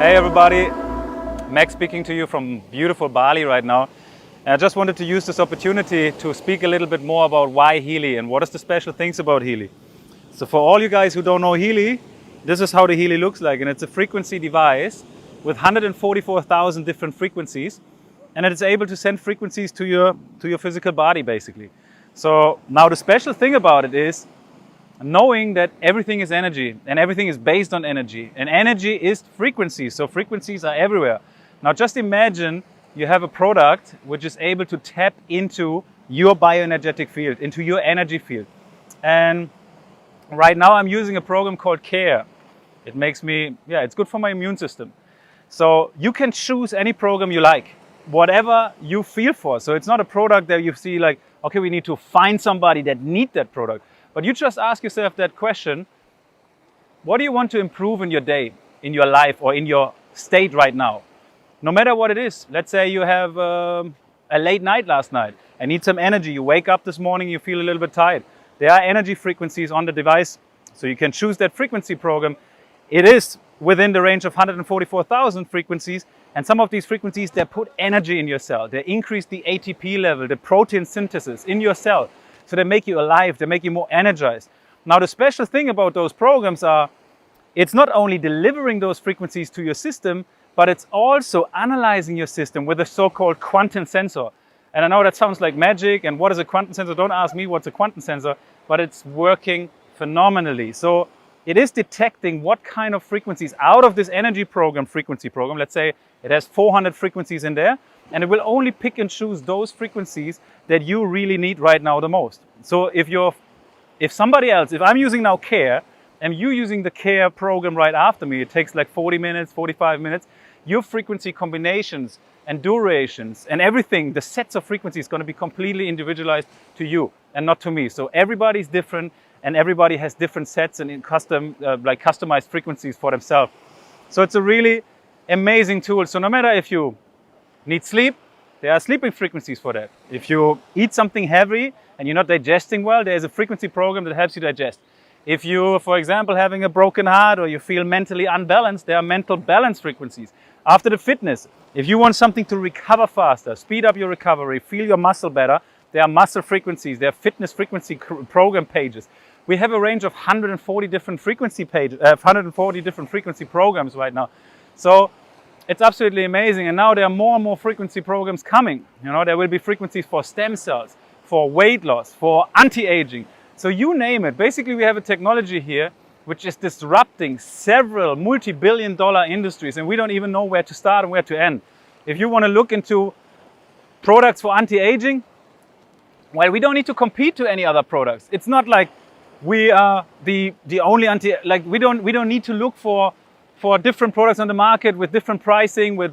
Hey everybody, Max speaking to you from beautiful Bali right now. And I just wanted to use this opportunity to speak a little bit more about why Healy and what is the special things about Healy. So for all you guys who don't know Healy, this is how the Healy looks like, and it's a frequency device with 144,000 different frequencies, and it is able to send frequencies to your physical body basically. So now the special thing about it is knowing that everything is energy and everything is based on energy, and energy is frequencies, so frequencies are everywhere. Now just imagine you have a product which is able to tap into your bioenergetic field, into your energy field. And right now I'm using a program called CARE. It makes me, it's good for my immune system. So you can choose any program you like, whatever you feel for. So it's not a product that you see like, okay, we need to find somebody that needs that product. But you just ask yourself that question, what do you want to improve in your day, in your life, or in your state right now? No matter what it is. Let's say you have a late night last night and need some energy. You wake up this morning, you feel a little bit tired. There are energy frequencies on the device, so you can choose that frequency program. It is within the range of 144,000 frequencies, and some of these frequencies, they put energy in your cell. They increase the ATP level, the protein synthesis in your cell. So they make you alive, they make you more energized. Now the special thing about those programs are, it's not only delivering those frequencies to your system, but it's also analyzing your system with a so-called quantum sensor. And I know that sounds like magic, and what is a quantum sensor? Don't ask me what's a quantum sensor, but it's working phenomenally. So it is detecting what kind of frequencies out of this energy program, frequency program, let's say it has 400 frequencies in there, and it will only pick and choose those frequencies that you really need right now the most. So if I'm using now CARE, and you using the CARE program right after me, it takes like 40 minutes, 45 minutes, your frequency combinations and durations and everything, the sets of frequencies is going to be completely individualized to you and not to me. So everybody's different, and everybody has different sets and customized frequencies for themselves. So it's a really amazing tool. So no matter if you need sleep, there are sleeping frequencies for that. If you eat something heavy and you're not digesting well, there's a frequency program that helps you digest. If you, for example, having a broken heart or you feel mentally unbalanced, there are mental balance frequencies. After the fitness, if you want something to recover faster, speed up your recovery, feel your muscle better, there are muscle frequencies, there are fitness frequency program pages. We have a range of 140 different frequency pages, 140 different frequency programs right now. So it's absolutely amazing. And now there are more and more frequency programs coming. You know, there will be frequencies for stem cells, for weight loss, for anti-aging. So you name it. Basically, we have a technology here which is disrupting several multi-billion-dollar industries, and we don't even know where to start and where to end. If you want to look into products for anti-aging, well, we don't need to compete to any other products. It's not like we are the only we don't need to look for different products on the market with different pricing. We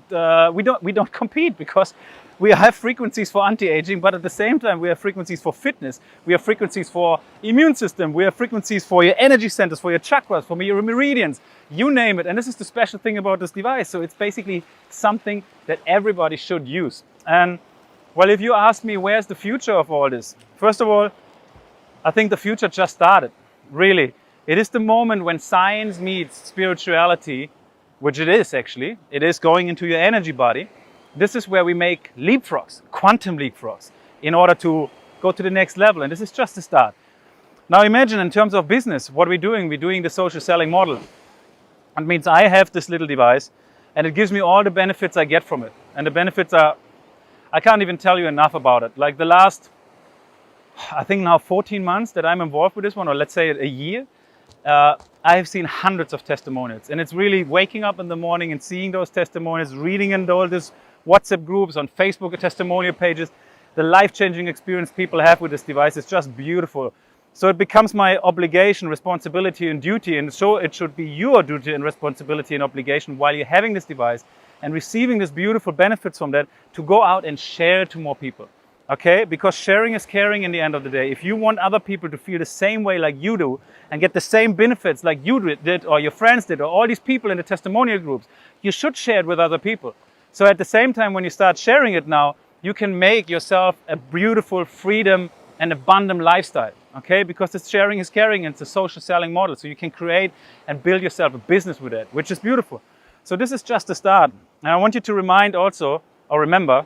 don't compete, because we have frequencies for anti-aging, but at the same time we have frequencies for fitness, we have frequencies for immune system, we have frequencies for your energy centers, for your chakras, for your meridians, you name it. And this is the special thing about this device. So it's basically something that everybody should use. And well, if you ask me where's the future of all this, first of all, I think the future just started, really. It is the moment when science meets spirituality, which it is actually. It is going into your energy body. This is where we make leapfrogs, quantum leapfrogs, in order to go to the next level. And this is just the start. Now imagine in terms of business, what we're doing. We're doing the social selling model. That means I have this little device, and it gives me all the benefits I get from it. And the benefits are, I can't even tell you enough about it. Like the last, I think now 14 months that I'm involved with this one, or let's say a year, I have seen hundreds of testimonials. And it's really waking up in the morning and seeing those testimonials, reading in all these WhatsApp groups, on Facebook testimonial pages, the life-changing experience people have with this device is just beautiful. So it becomes my obligation, responsibility and duty, and so it should be your duty and responsibility and obligation while you're having this device and receiving these beautiful benefits from that, to go out and share it to more people. Okay, because sharing is caring in the end of the day. If you want other people to feel the same way like you do and get the same benefits like you did, or your friends did, or all these people in the testimonial groups, you should share it with other people. So at the same time, when you start sharing it now, you can make yourself a beautiful freedom and abundant lifestyle. Okay, because it's sharing is caring, and it's a social selling model. So you can create and build yourself a business with it, which is beautiful. So this is just the start. And I want you to remind also, or remember,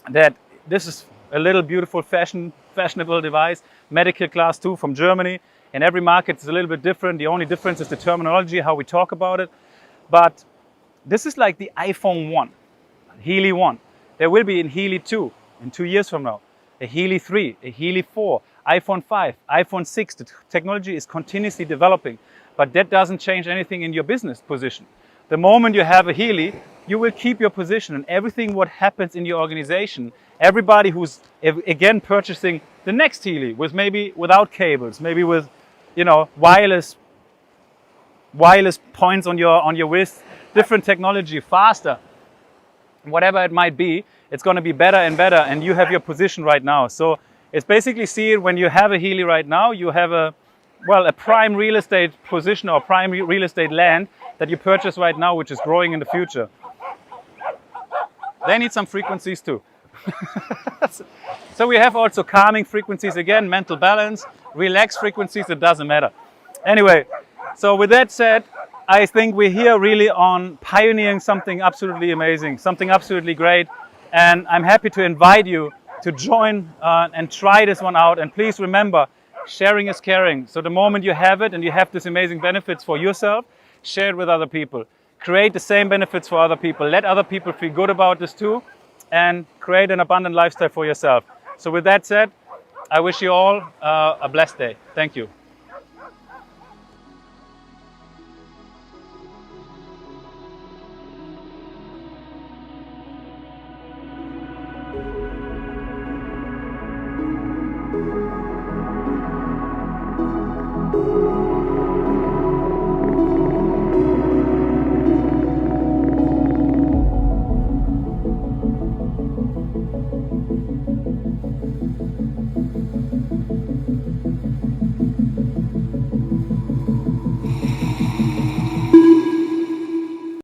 that this is a little beautiful fashionable device, medical class 2 from Germany. In every market it's a little bit different. The only difference is the terminology, how we talk about it. But this is like the iPhone 1, Healy 1. There will be in Healy 2 in 2 years from now, a Healy 3, a Healy 4, iPhone 5, iPhone 6. The technology is continuously developing, but that doesn't change anything in your business position. The moment you have a Healy, you will keep your position, and everything what happens in your organization, everybody who's again purchasing the next Healy with maybe without cables, maybe with, wireless points on your wrist, different technology, faster, whatever it might be, it's going to be better and better, and you have your position right now. So it's basically, see it when you have a Healy right now, you have a prime real estate position or prime real estate land that you purchase right now, which is growing in the future. They need some frequencies too. So we have also calming frequencies, again, mental balance, relaxed frequencies, it doesn't matter. Anyway, so with that said, I think we're here really on pioneering something absolutely amazing, something absolutely great. And I'm happy to invite you to join and try this one out. And please remember, sharing is caring. So the moment you have it and you have these amazing benefits for yourself, share it with other people. Create the same benefits for other people. Let other people feel good about this too. And create an abundant lifestyle for yourself. So with that said, I wish you all a blessed day. Thank you.